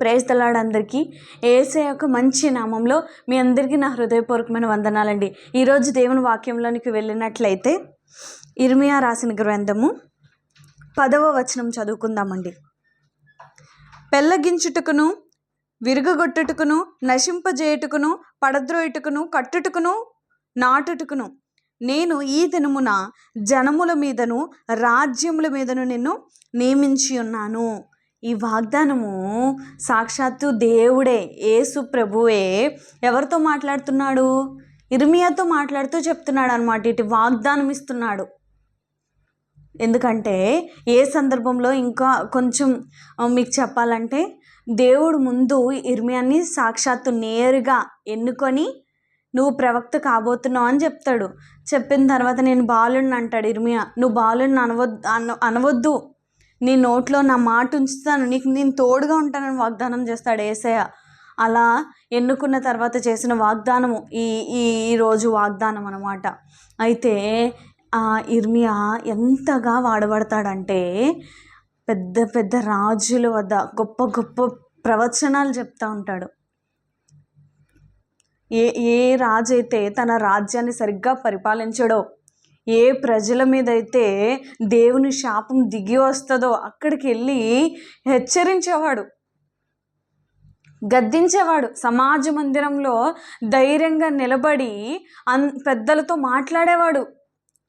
Praise the lord అందరికీ. యేసయ్య యొక్క మంచి నామంలో మీ అందరికీ నా హృదయపూర్వకమైన వందనాలండి. ఈరోజు దేవుని వాక్యంలోనికి వెళ్ళినట్లయితే ఇర్మియా రాసిన గ్రంథము 10వ వచనం చదువుకుందామండి. పెళ్ళగించుటకును, విరుగగొట్టుటకును, నశింపజేయుటకును, పడద్రోయుటకును, కట్టుటకును, నాటుటకును నేను ఈ దినమున జనముల మీదను రాజ్యముల మీదను నిన్ను నియమించి ఉన్నాను. ఈ వాగ్దానము సాక్షాత్తు దేవుడే, యేసు ప్రభువే ఎవరితో మాట్లాడుతున్నాడు? ఇర్మియాతో మాట్లాడుతూ చెప్తున్నాడు అనమాట. ఇటు వాగ్దానం ఇస్తున్నాడు. ఎందుకంటే ఏ సందర్భంలో ఇంకా కొంచెం మీకు చెప్పాలంటే, దేవుడు ముందు ఇర్మియాని సాక్షాత్తు నేరుగా ఎన్నుకొని నువ్వు ప్రవక్త కాబోతున్నావు అని చెప్తాడు. చెప్పిన తర్వాత నేను బాలుడిని అంటాడు ఇర్మియా. నువ్వు బాలుడిని అనవద్దు, నీ నోట్లో నా మాట ఉంచుతాను, నీకు నేను తోడుగా ఉంటానని వాగ్దానం చేస్తాడు యేసయ్య. అలా ఎన్నుకున్న తర్వాత చేసిన వాగ్దానము ఈరోజు వాగ్దానం అన్నమాట. అయితే ఇర్మియా ఎంతగా వాడబడతాడంటే, పెద్ద పెద్ద రాజుల వద్ద గొప్ప గొప్ప ప్రవచనాలు చెప్తూ ఉంటాడు. ఏ రాజు అయితే తన రాజ్యాన్ని సరిగ్గా పరిపాలించడో, ఏ ప్రజల మీద అయితే దేవుని శాపం దిగి వస్తుందో అక్కడికి వెళ్ళి హెచ్చరించేవాడు, గద్దించేవాడు. సమాజ మందిరంలో ధైర్యంగా నిలబడి పెద్దలతో మాట్లాడేవాడు.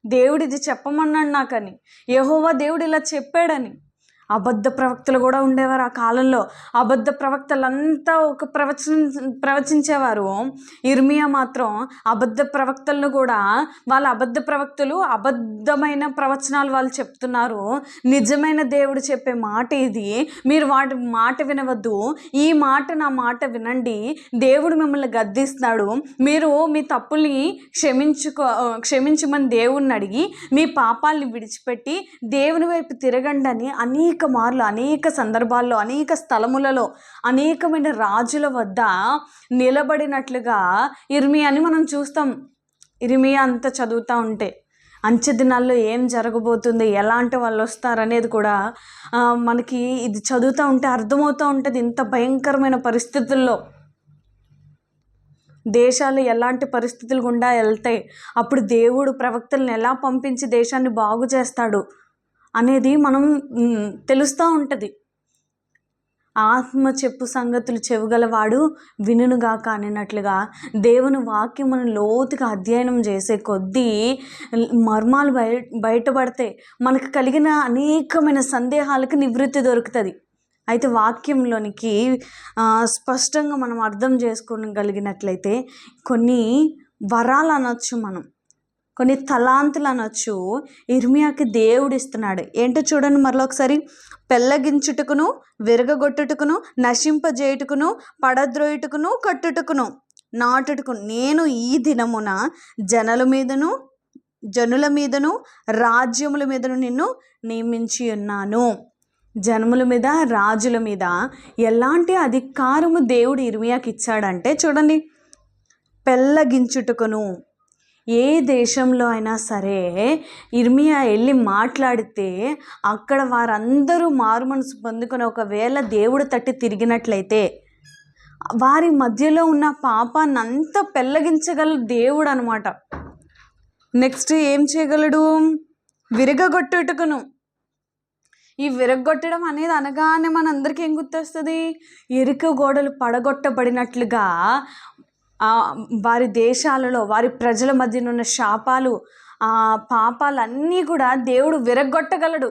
దేవుడు ఇది చెప్పమన్నాడు నాకని, యెహోవా దేవుడు ఇలా చెప్పాడని. అబద్ధ ప్రవక్తలు కూడా ఉండేవారు ఆ కాలంలో. అబద్ధ ప్రవక్తలంతా ఒక ప్రవచించేవారు. ఇర్మియా మాత్రం అబద్ధ ప్రవక్తలను కూడా, వాళ్ళ అబద్ధ ప్రవక్తలు అబద్ధమైన ప్రవచనాలు వాళ్ళు చెప్తున్నారు, నిజమైన దేవుడు చెప్పే మాట ఇది, మీరు వాటి మాట వినవద్దు, ఈ మాట నా మాట వినండి, దేవుడు మిమ్మల్ని గద్దిస్తున్నాడు, మీరు మీ తప్పుల్ని క్షమించమని దేవుణ్ణి అడిగి మీ పాపాలని విడిచిపెట్టి దేవుని వైపు తిరగండి అని అనేక మార్లు, అనేక సందర్భాల్లో, అనేక స్థలములలో, అనేకమైన రాజుల వద్ద నిలబడినట్లుగా ఇర్మియాని మనం చూస్తాం. ఇర్మియా అంతా చదువుతూ ఉంటే అంచె దినాల్లో ఏం జరగబోతుంది, ఎలాంటి వాళ్ళు వస్తారనేది కూడా మనకి ఇది చదువుతూ ఉంటే అర్థమవుతూ ఉంటుంది. ఇంత భయంకరమైన పరిస్థితుల్లో దేశాలు ఎలాంటి పరిస్థితులు గుండా వెళ్తాయి, అప్పుడు దేవుడు ప్రవక్తలను ఎలా పంపించి దేశాన్ని బాగు చేస్తాడు అనేది మనం తెలుస్తూ ఉంటుంది. ఆత్మ చెప్పు సంగతులు చెవుగలవాడు వినుగాక అనినట్లుగా దేవుని వాక్యం మనం లోతుగా అధ్యయనం చేసే కొద్దీ మర్మాలు బయటపడితే మనకు కలిగిన అనేకమైన సందేహాలకు నివృత్తి దొరుకుతుంది. అయితే వాక్యంలోనికి స్పష్టంగా మనం అర్థం చేసుకోగలిగినట్లయితే కొన్ని వరాలు అనొచ్చు, మనం కొన్ని తలాంతులు అనొచ్చు ఇర్మియాకి దేవుడు ఇస్తున్నాడు. ఏంటో చూడండి మరలా ఒకసారి. పెళ్ళగించుటకును, విరగగొట్టుటకును, నశింపజేయుటకును, పడద్రోయుటకును, కట్టుటకును, నాటుటకును నేను ఈ దినమున జనుల మీదను రాజ్యముల మీదను నిన్ను నియమించి ఉన్నాను. జనముల మీద, రాజుల మీద ఎలాంటి అధికారము దేవుడు ఇర్మియాకి ఇచ్చాడంటే చూడండి, పెళ్ళగించుటకును. ఏ దేశంలో అయినా సరే ఇర్మియా వెళ్ళి మాట్లాడితే అక్కడ వారందరూ మారు మనసు పొందుకొని ఒకవేళ దేవుడు తట్టి తిరిగినట్లయితే వారి మధ్యలో ఉన్న పాపాన్ని అంతా పెళ్ళగించగల దేవుడు అనమాట. నెక్స్ట్ ఏం చేయగలడు? విరగగొట్టుటకును. ఈ విరగొట్టడం అనేది అనగానే మనందరికీ ఏం గుర్తొస్తుంది? ఎరుక గోడలు పడగొట్టబడినట్లుగా వారి దేశాలలో, వారి ప్రజల మధ్యన ఉన్న శాపాలు, పాపాలన్నీ కూడా దేవుడు విరగొట్టగలడు.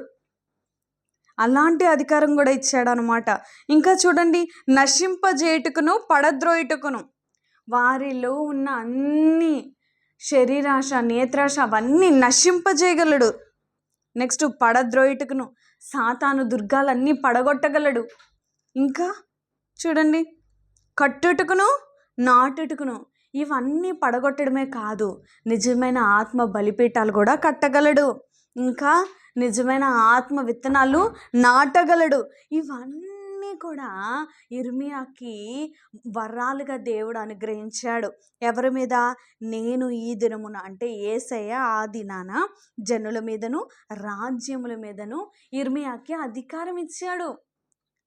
అలాంటి అధికారం కూడా ఇచ్చాడు అనమాట. ఇంకా చూడండి, నశింపజేయుటకును, పడద్రోయుటకును. వారిలో ఉన్న అన్ని శరీరాశ, నేత్రాశ అవన్నీ నశింపజేయగలడు. నెక్స్ట్ పడద్రోయుటకును, సాతాను దుర్గాలన్నీ పడగొట్టగలడు. ఇంకా చూడండి, కట్టుటకును, నాటుటకును. ఇవన్నీ పడగొట్టడమే కాదు, నిజమైన ఆత్మ బలిపీఠాలు కూడా కట్టగలడు. ఇంకా నిజమైన ఆత్మ విత్తనాలు నాటగలడు. ఇవన్నీ కూడా ఇర్మియాకి వరాలుగా దేవుడు అనుగ్రహించాడు. ఎవరి మీద? నేను ఈ దినమున అంటే యేసయ్య ఆ దినాన జనుల మీదను రాజ్యముల మీదను ఇర్మియాకి అధికారం ఇచ్చాడు.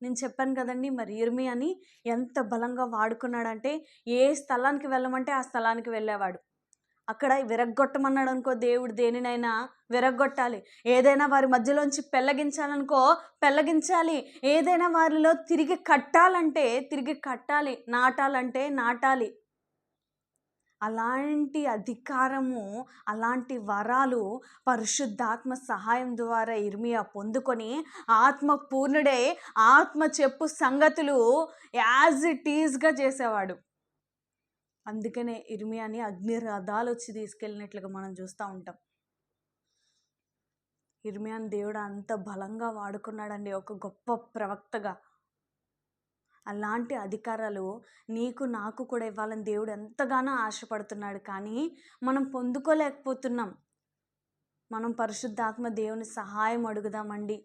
నేను చెప్పాను కదండి, మరి ఇర్మియాని ఎంత బలంగా వాడుకున్నాడంటే ఏ స్థలానికి వెళ్ళమంటే ఆ స్థలానికి వెళ్ళేవాడు. అక్కడ విరగ్గొట్టమన్నాడు అనుకో దేవుడు, దేనినైనా విరగ్గొట్టాలి. ఏదైనా వారి మధ్యలోంచి పెళ్ళగించాలనుకో పెళ్ళగించాలి. ఏదైనా వారిలో తిరిగి కట్టాలంటే తిరిగి కట్టాలి. నాటాలంటే నాటాలి. అలాంటి అధికారము, అలాంటి వరాలు పరిశుద్ధాత్మ సహాయం ద్వారా ఇర్మియా పొందుకొని ఆత్మ పూర్ణుడై ఆత్మ చెప్పు సంగతులు యాజ్ ఇట్ ఈజ్గా చేసేవాడు. అందుకనే ఇర్మియాని అగ్ని రథాలు వచ్చి తీసుకెళ్ళినట్లుగా మనం చూస్తూ ఉంటాం. ఇర్మియాని దేవుడు అంత బలంగా వాడుకున్నాడండి, ఒక గొప్ప ప్రవక్తగా. అలాంటి అధికారాలు నీకు నాకు కూడా ఇవ్వాలని దేవుడు ఎంతగానో ఆశపడుతున్నాడు, కానీ మనం పొందుకోలేకపోతున్నాం. మనం పరిశుద్ధాత్మ దేవుని సహాయం అడుగుదామండి.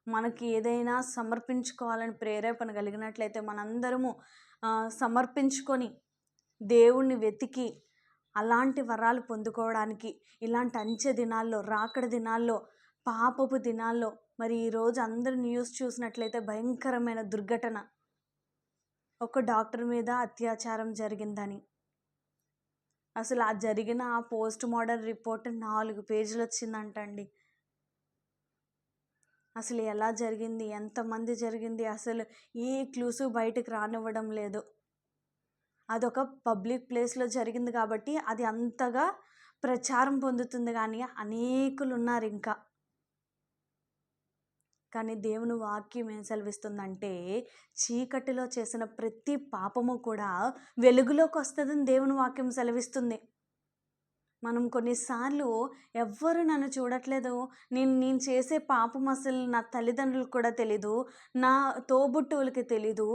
మనకి ఏదైనా సమర్పించుకోవాలని ప్రేరేపణ కలిగినట్లయితే మనందరము సమర్పించుకొని దేవుణ్ణి వెతికి అలాంటి వరాలు పొందుకోవడానికి, ఇలాంటి అంచె దినాల్లో, రాకడ దినాల్లో, పాపపు దినాల్లో, మరి ఈరోజు అందరూ న్యూస్ చూసినట్లయితే భయంకరమైన దుర్ఘటన, ఒక డాక్టర్ మీద అత్యాచారం జరిగిందని. అసలు ఆ జరిగిన ఆ పోస్ట్ మార్టం రిపోర్ట్ 4 పేజీలు వచ్చిందంటండి. అసలు ఎలా జరిగింది, ఎంతమంది జరిగింది, అసలు ఏ క్లూసు బయటకు రానివ్వడం లేదు. అదొక పబ్లిక్ ప్లేస్లో జరిగింది కాబట్టి అది అంతగా ప్రచారం పొందుతుంది, కానీ అనేకులు ఉన్నారు ఇంకా. కానీ దేవుని వాక్యం ఏం సెలవిస్తుందంటే, చీకటిలో చేసిన ప్రతి పాపము కూడా వెలుగులోకి వస్తుందని దేవుని వాక్యం సెలవిస్తుంది. మనం కొన్నిసార్లు ఎవ్వరు నన్ను చూడట్లేదు, నేను చేసే పాపం అసలు నా తల్లిదండ్రులకు కూడా తెలీదు, నా తోబుట్టువులకి తెలీదు,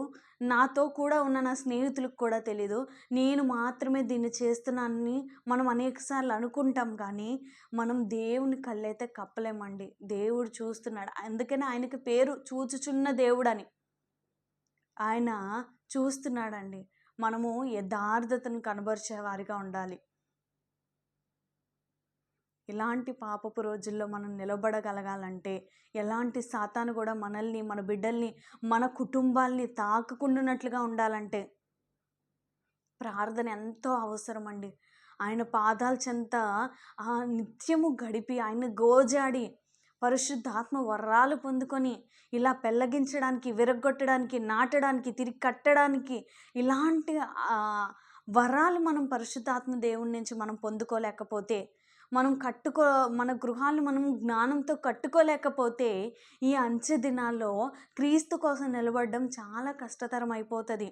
నాతో కూడా ఉన్న నా స్నేహితులకు కూడా తెలీదు, నేను మాత్రమే దీన్ని చేస్తున్నానని మనం అనేకసార్లు అనుకుంటాం. కానీ మనం దేవుని కళ్ళైతే కప్పలేమండి. దేవుడు చూస్తున్నాడు. అందుకనే ఆయనకి పేరు చూచుచున్న దేవుడని. ఆయన చూస్తున్నాడండి. మనము యథార్థతను కనబరిచే వారిగా ఉండాలి. ఇలాంటి పాపపు రోజుల్లో మనం నిలబడగలగాలంటే, ఎలాంటి సాతాను కూడా మనల్ని, మన బిడ్డల్ని, మన కుటుంబాల్ని తాకకుండానట్లుగా ఉండాలంటే ప్రార్థన ఎంతో అవసరం అండి. ఆయన పాదాల చెంత నిత్యము గడిపి, ఆయన గోజాడి పరిశుద్ధాత్మ వరాలు పొందుకొని ఇలా పెళ్ళగించడానికి, విరగ్గొట్టడానికి, నాటడానికి, తిరిగి కట్టడానికి, ఇలాంటి వరాలు మనం పరిశుద్ధాత్మ దేవుని నుంచి మనం పొందుకోలేకపోతే, మన గృహాలను మనం జ్ఞానంతో కట్టుకోలేకపోతే, ఈ అంచె దినాల్లో క్రీస్తు కోసం నిలబడడం చాలా కష్టతరం అయిపోతుంది.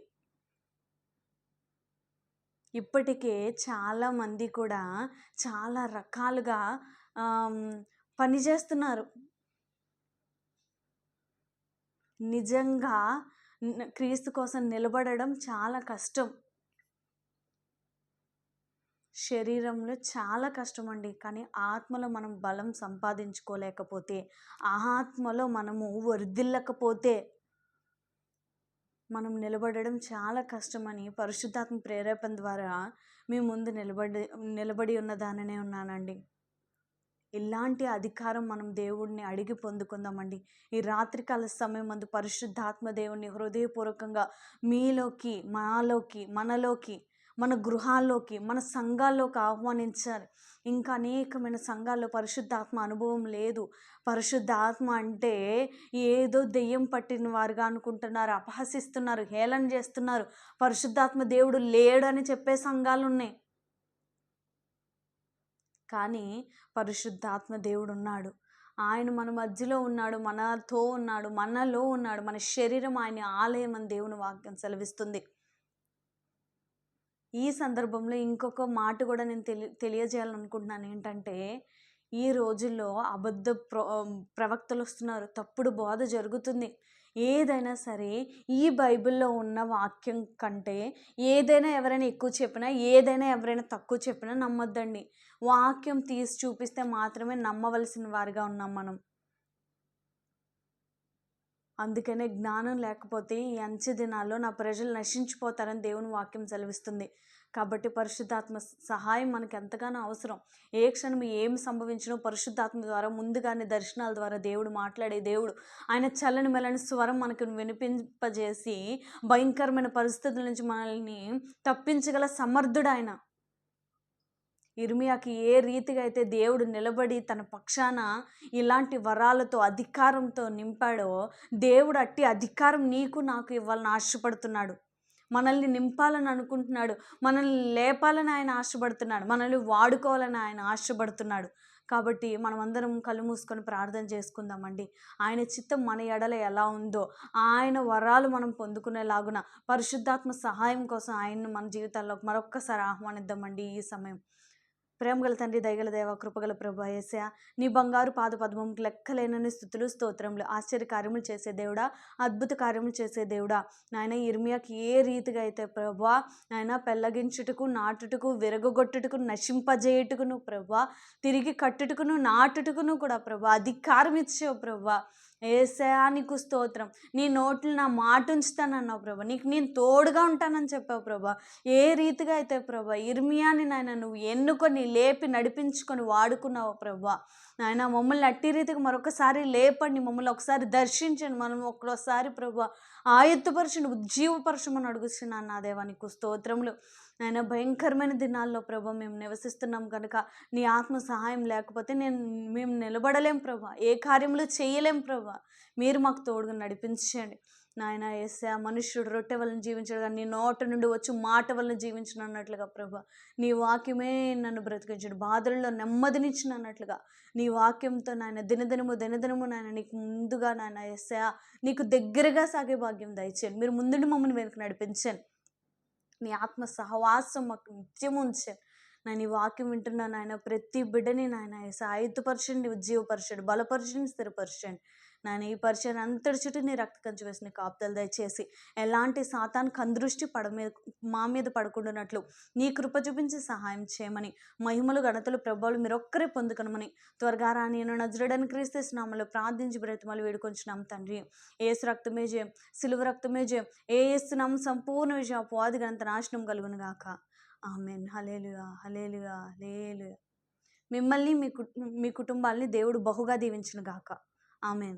ఇప్పటికే చాలామంది కూడా చాలా రకాలుగా పనిచేస్తున్నారు. నిజంగా క్రీస్తు కోసం నిలబడడం చాలా కష్టం. శరీరంలో చాలా కష్టమండి, కానీ ఆత్మలో మనం బలం సంపాదించుకోలేకపోతే, ఆత్మలో మనము వర్ధిల్లకపోతే మనం నిలబడడం చాలా కష్టమని పరిశుద్ధాత్మ ప్రేరేపణ ద్వారా మీ ముందు నిలబడి ఉన్నదాననే ఉన్నానండి. ఇలాంటి అధికారం మనం దేవుడిని అడిగి పొందుకుందామండి. ఈ రాత్రికాల సమయం మందు పరిశుద్ధాత్మ దేవుణ్ణి హృదయపూర్వకంగా మీలోకి, మాలోకి, మనలోకి, మన గృహాల్లోకి, మన సంఘాల్లోకి ఆహ్వానించాలి. ఇంకా అనేకమైన సంఘాల్లో పరిశుద్ధాత్మ అనుభవం లేదు. పరిశుద్ధాత్మ అంటే ఏదో దెయ్యం పట్టిన వారుగా అనుకుంటున్నారు, అపహసిస్తున్నారు, హేళన చేస్తున్నారు. పరిశుద్ధాత్మ దేవుడు లేడని చెప్పే సంఘాలు ఉన్నాయి. కానీ పరిశుద్ధాత్మ దేవుడు ఉన్నాడు. ఆయన మన మధ్యలో ఉన్నాడు, మనతో ఉన్నాడు, మనలో ఉన్నాడు. మన శరీరం ఆయన ఆలయం అని దేవుని వాక్యం సెలవిస్తుంది. ఈ సందర్భంలో ఇంకొక మాట కూడా నేను తెలియజేయాలనుకుంటున్నాను. ఏంటంటే, ఈ రోజుల్లో అబద్ధ ప్రవక్తలు వస్తున్నారు, తప్పుడు బోధ జరుగుతుంది. ఏదైనా సరే ఈ బైబిల్లో ఉన్న వాక్యం కంటే ఏదైనా ఎవరైనా ఎక్కువ చెప్పినా, ఏదైనా ఎవరైనా తక్కువ చెప్పినా నమ్మొద్దండి. వాక్యం తీసి చూపిస్తే మాత్రమే నమ్మవలసిన వారిగా ఉన్నాం మనం. అందుకనే జ్ఞానం లేకపోతే ఈ అంచె దినాల్లో నా ప్రజలు నశించిపోతారని దేవుని వాక్యం సెలవిస్తుంది. కాబట్టి పరిశుద్ధాత్మ సహాయం మనకు ఎంతగానో అవసరం. ఏ క్షణం ఏం సంభవించినో పరిశుద్ధాత్మ ద్వారా ముందుగానే దర్శనాల ద్వారా దేవుడు మాట్లాడే దేవుడు. ఆయన చల్లని మెల్లని స్వరం మనకు వినిపింపజేసి భయంకరమైన పరిస్థితుల నుంచి మనల్ని తప్పించగల సమర్థుడు ఆయన. ఇర్మియాకి ఏ రీతిగా అయితే దేవుడు నిలబడి తన పక్షాన ఇలాంటి వరాలతో అధికారంతో నింపాడో, దేవుడు అట్టి అధికారం నీకు నాకు ఇవ్వాలని ఆశపడుతున్నాడు. మనల్ని నింపాలని అనుకుంటున్నాడు, మనల్ని లేపాలని ఆయన ఆశపడుతున్నాడు, మనల్ని వాడుకోవాలని ఆయన ఆశపడుతున్నాడు. కాబట్టి మనమందరం కళ్ళు మూసుకొని ప్రార్థన చేసుకుందామండి. ఆయన చిత్తం మన ఎడల ఎలా ఉందో ఆయన వరాలు మనం పొందుకునేలాగున పరిశుద్ధాత్మ సహాయం కోసం ఆయన్ని మన జీవితాల్లో మరొక్కసారి ఆహ్వానిద్దామండి. ఈ సమయం ప్రేమగల తండ్రి, దయగల దేవ, కృపగల ప్రభు యేసయ్య, నీ బంగారు పాద పద్మముకు లెక్కలేనని స్తుతులు స్తోత్రములు. ఆశ్చర్య కార్యములు చేసే దేవుడా, అద్భుత కార్యములు చేసే దేవుడా, నాయన ఇర్మియాకి ఏ రీతిగా అయితే ప్రభువా నాయన పెళ్ళగించుటకు, నాటుటకు, విరగొట్టుటకు, నశింపజేయుటకును ప్రభువా, తిరిగి కట్టుటకును, నాటుటకును కూడా ప్రభువా అధికారం ఇచ్చావు ప్రభువా. యేసయ్యా నీకు స్తోత్రం. నీ నోట్లు నా మాట ఉంచుతానన్నావు ప్రభా, నీకు నేను తోడుగా ఉంటానని చెప్పావు ప్రభా. ఏ రీతిగా అయితే ప్రభా ఇర్మియాని నాయన నువ్వు ఎన్నుకొని లేపి నడిపించుకొని వాడుకున్నావు ప్రభా. నాయన మమ్మల్ని అట్టి రీతిగా మరొకసారి లేపండి, మమ్మల్ని ఒకసారి దర్శించండి, మనం ఒక్కసారి ప్రభా ఆయుత్తపరచండి, ఉజ్జీవపరచమని అడుగుతున్నాను నా దేవా. నీకు స్తోత్రములు. నాయన భయంకరమైన దినాల్లో ప్రభా మేము నివసిస్తున్నాం కనుక నీ ఆత్మ సహాయం లేకపోతే మేము నిలబడలేం ప్రభా, ఏ కార్యములు చేయలేం ప్రభా. మీరు మాకు తోడుగా నడిపించండి నాయన. యేసయ్యా, మనుష్యుడు రొట్టె వలన జీవించడు కానీ నీ నోట నుండి వచ్చి మాట వలన జీవించను అన్నట్లుగా ప్రభా, నీ వాక్యమే నన్ను బ్రతికించడు, బాధల్లో నెమ్మదినిచ్చిన అన్నట్లుగా నీ వాక్యంతో నాయన దినదినము నాయన నీకు ముందుగా నాయన యేసయ్యా నీకు దగ్గరగా సాగే భాగ్యం దయచేయండి. మీరు ముందుండి మమ్మల్ని వెనుక నడిపించండి. నీ ఆత్మ సహవాసం మాకు నిత్యం ఉంచండి. నేను ఈ వాక్యం వింటున్నాను ఆయన, ప్రతి బిడ్డని నాయన ఆయుధపరచండి, ఉజ్జీవపరచండి, బలపరచండి, స్థిరపరచండి. నాయన ఈ పరిచయం అంతటి చుట్టూ నీ రక్త కంచి వేసి నీ కాపుదలు దయచేసి ఎలాంటి సాతాను కందృష్టి మా మీద పడకుండానట్లు నీ కృప చూపించి సహాయం చేయమని, మహిమలు ఘనతలు ప్రభావాలు మీరొక్కరే పొందుకనమని త్వరగా రాని నజరుడని క్రీస్తు నామములో ప్రార్థించి బ్రతిమలు వేడుకొంచున్నాం తండ్రి. ఏసు రక్తమే జయం, సిలువ రక్తమే జయం, ఏస్తున్నాం సంపూర్ణ విజయం, అపవాది గంత నాశనం కలుగును గాక. ఆమెన్. హల్లెలూయా, హల్లెలూయా, హల్లెలూయా. మిమ్మల్ని మీ కుటుంబాల్ని దేవుడు బహుగా దీవించును గాక. ఆమెన్.